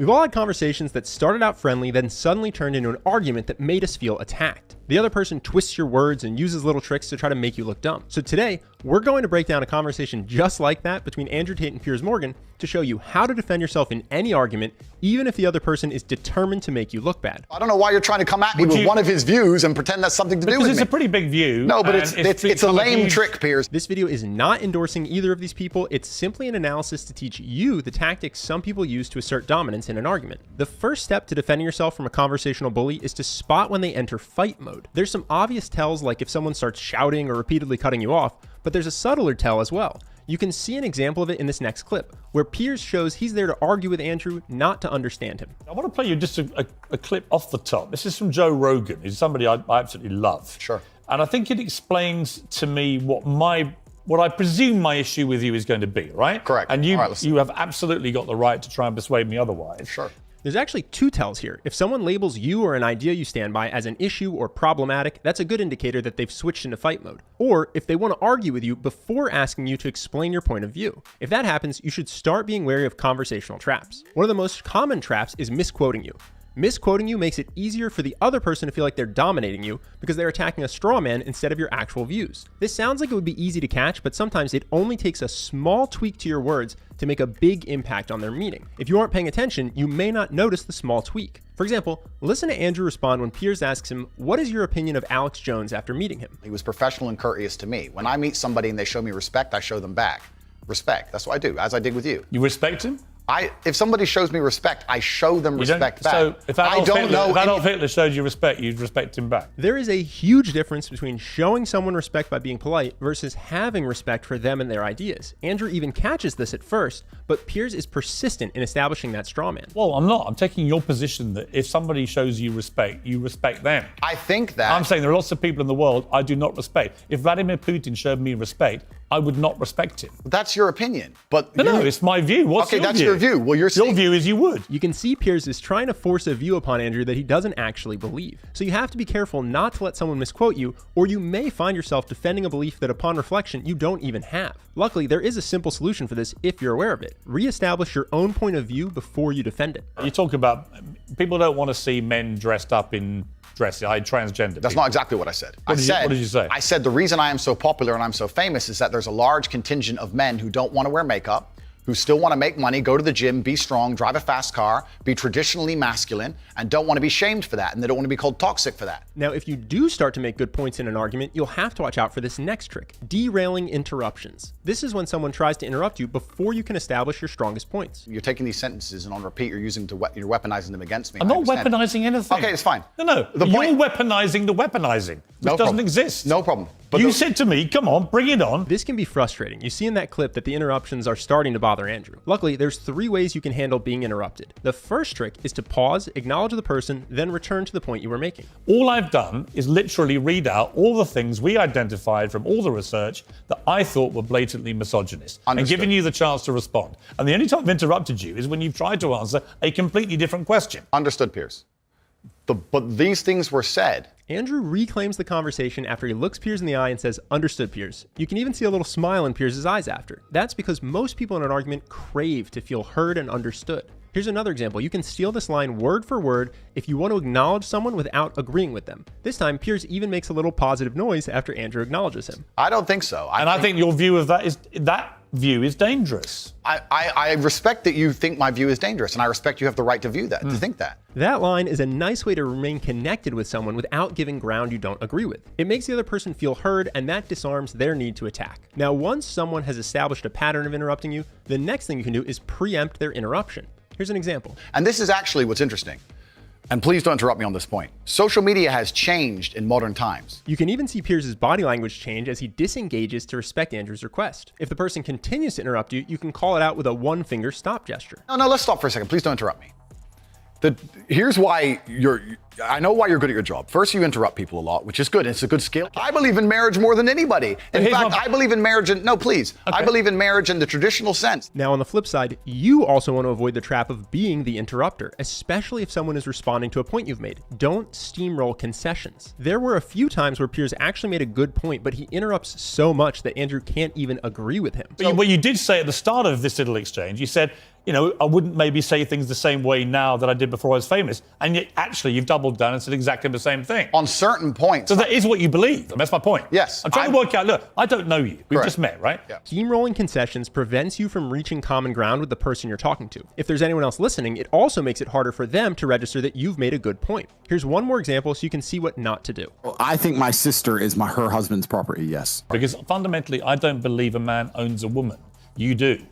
We've all had conversations that started out friendly, then suddenly turned into an argument that made us feel attacked. The other person twists your words and uses little tricks to try to make you look dumb. So today, we're going to break down a conversation just like that between Andrew Tate and Piers Morgan to show you how to defend yourself in any argument, even if the other person is determined to make you look bad. I don't know why you're trying to come at me with one of his views and pretend that's something to do with me. Because it's a pretty big view. No, but it's a lame trick, Piers. This video is not endorsing either of these people. It's simply an analysis to teach you the tactics some people use to assert dominance in an argument. The first step to defending yourself from a conversational bully is to spot when they enter fight mode. There's some obvious tells, like if someone starts shouting or repeatedly cutting you off, but there's a subtler tell as well. You can see an example of it in this next clip, where Piers shows he's there to argue with Andrew, not to understand him. I want to play you just a clip off the top. This is from Joe Rogan, who's somebody I absolutely love. Sure. And I think it explains to me what I presume my issue with you is going to be, right? Correct. And you have absolutely got the right to try and persuade me otherwise. Sure. There's actually two tells here. If someone labels you or an idea you stand by as an issue or problematic, that's a good indicator that they've switched into fight mode. Or if they want to argue with you before asking you to explain your point of view. If that happens, you should start being wary of conversational traps. One of the most common traps is misquoting you. Misquoting you makes it easier for the other person to feel like they're dominating you because they're attacking a straw man instead of your actual views. This sounds like it would be easy to catch, but sometimes it only takes a small tweak to your words to make a big impact on their meaning. If you aren't paying attention, you may not notice the small tweak. For example, listen to Andrew respond when Piers asks him, "What is your opinion of Alex Jones after meeting him?" He was professional and courteous to me. When I meet somebody and they show me respect, I show them back. Respect. That's what I do, as I did with you. You respect him? If somebody shows me respect, I show them respect back. So if Adolf Hitler showed you respect, you'd respect him back. There is a huge difference between showing someone respect by being polite versus having respect for them and their ideas. Andrew even catches this at first, but Piers is persistent in establishing that straw man. Well, I'm not. I'm taking your position that if somebody shows you respect them. I think that... I'm saying there are lots of people in the world I do not respect. If Vladimir Putin showed me respect, I would not respect him. That's your opinion. But no, it's my view. What's your view? Okay, that's your view. Well, your view is you would. You can see Piers is trying to force a view upon Andrew that he doesn't actually believe. So you have to be careful not to let someone misquote you, or you may find yourself defending a belief that upon reflection you don't even have. Luckily, there is a simple solution for this if you're aware of it. Reestablish your own point of view before you defend it. You talk about people don't want to see men dressed up in transgender. That's not exactly what I said. What did you say? I said the reason I am so popular and I'm so famous is that there's a large contingent of men who don't want to wear makeup, who still want to make money, go to the gym, be strong, drive a fast car, be traditionally masculine, and don't want to be shamed for that, and they don't want to be called toxic for that. Now, if you do start to make good points in an argument, you'll have to watch out for this next trick, derailing interruptions. This is when someone tries to interrupt you before you can establish your strongest points. You're taking these sentences and on repeat, you're weaponizing them against me. I'm not weaponizing anything. Okay, it's fine. No. You're weaponizing the weaponizing, which doesn't exist. No problem. But you said to me, come on, bring it on. This can be frustrating. You see in that clip that the interruptions are starting to bother Andrew. Luckily, there's 3 ways you can handle being interrupted. The first trick is to pause, acknowledge the person, then return to the point you were making. All I've done is literally read out all the things we identified from all the research that I thought were blatantly misogynist. Understood. And giving you the chance to respond. And the only time I've interrupted you is when you've tried to answer a completely different question. Understood, Piers. But these things were said. Andrew reclaims the conversation after he looks Piers in the eye and says, "Understood, Piers." You can even see a little smile in Piers' eyes after. That's because most people in an argument crave to feel heard and understood. Here's another example. You can steal this line word for word if you want to acknowledge someone without agreeing with them. This time, Piers even makes a little positive noise after Andrew acknowledges him. I don't think so. I think your view of that view is dangerous. I respect that you think my view is dangerous, and I respect you have the right to view that, to think that. That line is a nice way to remain connected with someone without giving ground you don't agree with. It makes the other person feel heard, and that disarms their need to attack. Now, once someone has established a pattern of interrupting you, the next thing you can do is preempt their interruption. Here's an example. And this is actually what's interesting. And please don't interrupt me on this point. Social media has changed in modern times. You can even see Piers' body language change as he disengages to respect Andrew's request. If the person continues to interrupt you, you can call it out with a one-finger stop gesture. No, let's stop for a second. Please don't interrupt me. Here's why I know why you're good at your job. First, you interrupt people a lot, which is good. It's a good skill. I believe in marriage more than anybody. In fact, I believe in marriage I believe in marriage in the traditional sense. Now, on the flip side, you also want to avoid the trap of being the interrupter, especially if someone is responding to a point you've made. Don't steamroll concessions. There were a few times where Piers actually made a good point, but he interrupts so much that Andrew can't even agree with him. But what you did say at the start of this little exchange, you said, I wouldn't maybe say things the same way now that I did before I was famous. And yet, actually, you've doubled down and said exactly the same thing. On certain points. So that is what you believe. That's my point. Yes. I'm trying to work out, look, I don't know you. We've just met, right? Yeah. Steamrolling concessions prevents you from reaching common ground with the person you're talking to. If there's anyone else listening, it also makes it harder for them to register that you've made a good point. Here's one more example so you can see what not to do. Well, I think my sister is her husband's property, yes. Because fundamentally, I don't believe a man owns a woman. You do.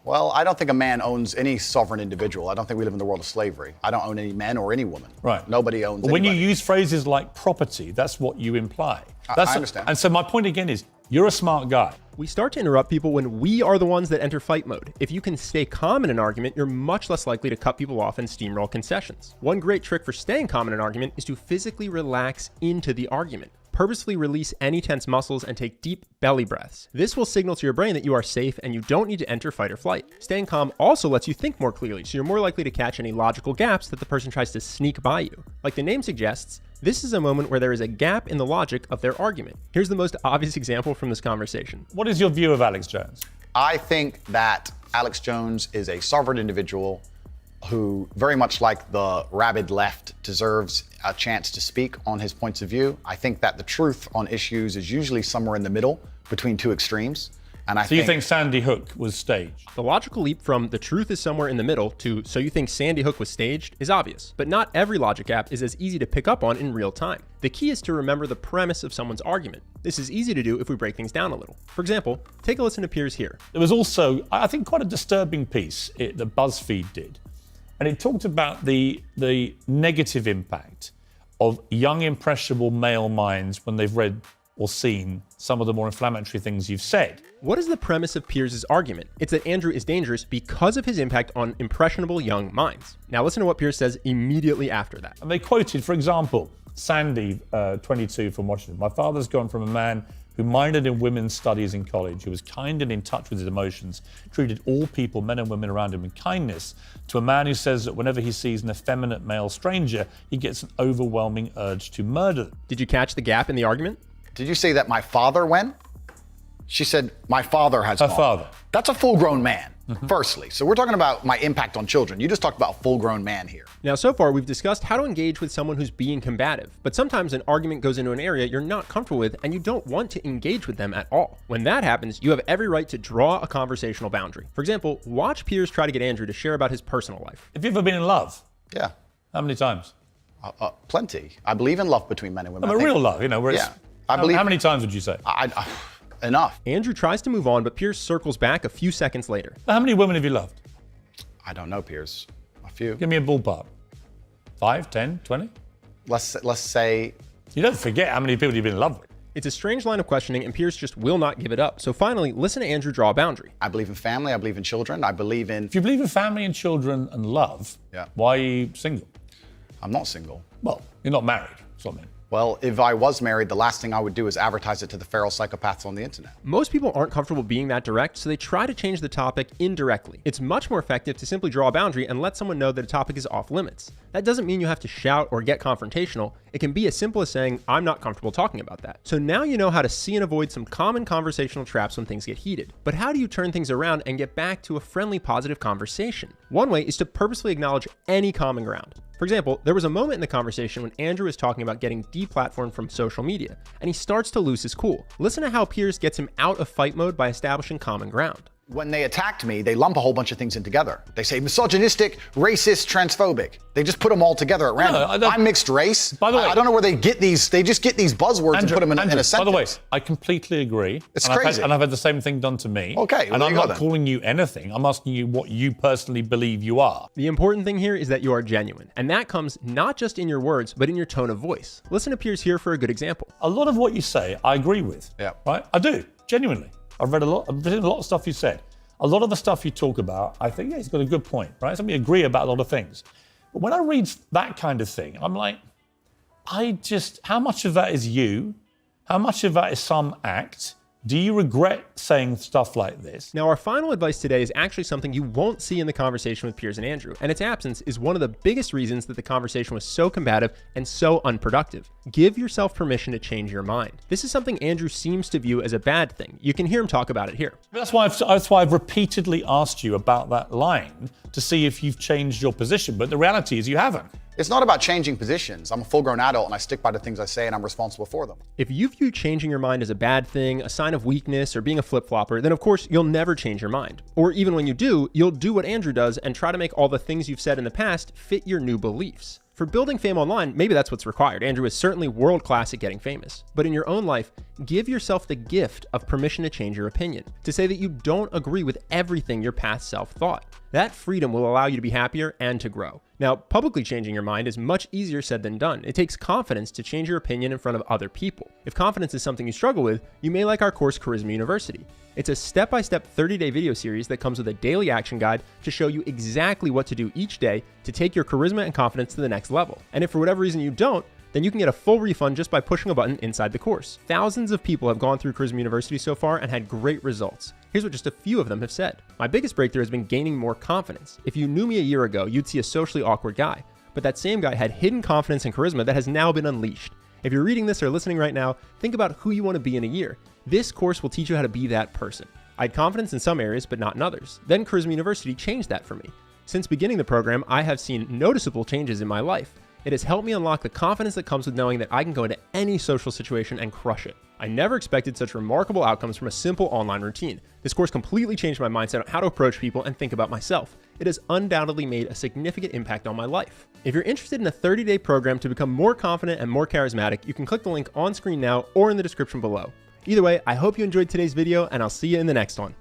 Well, I don't think a man owns any sovereign individual. I don't think we live in the world of slavery. I don't own any men or any woman. Right. Nobody owns When anybody. you use phrases like property, that's what you imply. I understand. And so my point again is, you're a smart guy. We start to interrupt people when we are the ones that enter fight mode. If you can stay calm in an argument, you're much less likely to cut people off and steamroll concessions. One great trick for staying calm in an argument is to physically relax into the argument. Purposefully release any tense muscles and take deep belly breaths. This will signal to your brain that you are safe and you don't need to enter fight or flight. Staying calm also lets you think more clearly, so you're more likely to catch any logical gaps that the person tries to sneak by you. Like the name suggests, this is a moment where there is a gap in the logic of their argument. Here's the most obvious example from this conversation. What is your view of Alex Jones? I think that Alex Jones is a sovereign individual who, very much like the rabid left, deserves a chance to speak on his points of view. I think that the truth on issues is usually somewhere in the middle between two extremes. And So you think Sandy Hook was staged? The logical leap from the truth is somewhere in the middle to so you think Sandy Hook was staged is obvious, but not every logic gap is as easy to pick up on in real time. The key is to remember the premise of someone's argument. This is easy to do if we break things down a little. For example, take a listen to Piers here. There was also, I think, quite a disturbing piece that BuzzFeed did. And it talked about the negative impact of young, impressionable male minds when they've read or seen some of the more inflammatory things you've said. What is the premise of Piers' argument? It's that Andrew is dangerous because of his impact on impressionable young minds. Now listen to what Piers says immediately after that. And they quoted, for example, Sandy, 22, from Washington. My father's gone from a man who minored in women's studies in college, who was kind and in touch with his emotions, treated all people, men and women around him, with kindness, to a man who says that whenever he sees an effeminate male stranger, he gets an overwhelming urge to murder them. Did you catch the gap in the argument? Did you say that my father when? She said, my father has Her gone. father. That's a full-grown man, firstly. So we're talking about my impact on children. You just talked about a full-grown man here. Now, so far, we've discussed how to engage with someone who's being combative, but sometimes an argument goes into an area you're not comfortable with and you don't want to engage with them at all. When that happens, you have every right to draw a conversational boundary. For example, watch Piers try to get Andrew to share about his personal life. Have you ever been in love? Yeah, How many times? plenty. I believe in love between men and women. I mean, real love, where it's... Yeah, I believe... How many times would you say? Enough. Andrew tries to move on, but Piers circles back a few seconds later. How many women have you loved? I don't know, Piers. A few. Give me a ballpark. 5, 10, 20? Let's say... You don't forget how many people you've been in love with. It's a strange line of questioning, and Piers just will not give it up. So finally, listen to Andrew draw a boundary. I believe in family. I believe in children. I believe in... If you believe in family and children and love, why are you single? I'm not single. Well, you're not married. That's what I mean. Well, if I was married, the last thing I would do is advertise it to the feral psychopaths on the internet. Most people aren't comfortable being that direct, so they try to change the topic indirectly. It's much more effective to simply draw a boundary and let someone know that a topic is off limits. That doesn't mean you have to shout or get confrontational. It can be as simple as saying, I'm not comfortable talking about that. So now you know how to see and avoid some common conversational traps when things get heated. But how do you turn things around and get back to a friendly, positive conversation? One way is to purposely acknowledge any common ground. For example, there was a moment in the conversation when Andrew is talking about getting deplatformed from social media, and he starts to lose his cool. Listen to how Piers gets him out of fight mode by establishing common ground. When they attacked me, they lump a whole bunch of things in together. They say misogynistic, racist, transphobic. They just put them all together at random. I'm mixed race. By the way, I don't know where they get these. They just get these buzzwords and put them in a sentence. By the way, I completely agree. It's crazy. I've had the same thing done to me. Okay, well, and I'm there you go not then. calling you anything. I'm asking you what you personally believe you are. The important thing here is that you are genuine, and that comes not just in your words, but in your tone of voice. Listen to Piers here for a good example. A lot of what you say, I agree with. Yeah. Right? I do, genuinely. I've read a lot of stuff you said. A lot of the stuff you talk about, I think, yeah, he's got a good point, right? So we agree about a lot of things. But when I read that kind of thing, I'm like, how much of that is you? How much of that is some act? Do you regret saying stuff like this? Now, our final advice today is actually something you won't see in the conversation with Piers and Andrew, and its absence is one of the biggest reasons that the conversation was so combative and so unproductive. Give yourself permission to change your mind. This is something Andrew seems to view as a bad thing. You can hear him talk about it here. That's why I've repeatedly asked you about that line to see if you've changed your position, but the reality is you haven't. It's not about changing positions. I'm a full-grown adult and I stick by the things I say and I'm responsible for them. If you view changing your mind as a bad thing, a sign of weakness, or being a flip-flopper, then of course you'll never change your mind. Or even when you do, you'll do what Andrew does and try to make all the things you've said in the past fit your new beliefs. For building fame online, maybe that's what's required. Andrew is certainly world-class at getting famous. But in your own life, give yourself the gift of permission to change your opinion, to say that you don't agree with everything your past self thought. That freedom will allow you to be happier and to grow. Now, publicly changing your mind is much easier said than done. It takes confidence to change your opinion in front of other people. If confidence is something you struggle with, you may like our course Charisma University. It's a step-by-step 30-day video series that comes with a daily action guide to show you exactly what to do each day to take your charisma and confidence to the next level. And if for whatever reason you don't, then you can get a full refund just by pushing a button inside the course. Thousands of people have gone through Charisma University so far and had great results. Here's what just a few of them have said. My biggest breakthrough has been gaining more confidence. If you knew me a year ago, you'd see a socially awkward guy. But that same guy had hidden confidence and charisma that has now been unleashed. If you're reading this or listening right now, think about who you want to be in a year. This course will teach you how to be that person. I had confidence in some areas, but not in others. Then Charisma University changed that for me. Since beginning the program, I have seen noticeable changes in my life. It has helped me unlock the confidence that comes with knowing that I can go into any social situation and crush it. I never expected such remarkable outcomes from a simple online routine. This course completely changed my mindset on how to approach people and think about myself. It has undoubtedly made a significant impact on my life. If you're interested in a 30-day program to become more confident and more charismatic, you can click the link on screen now or in the description below. Either way, I hope you enjoyed today's video and I'll see you in the next one.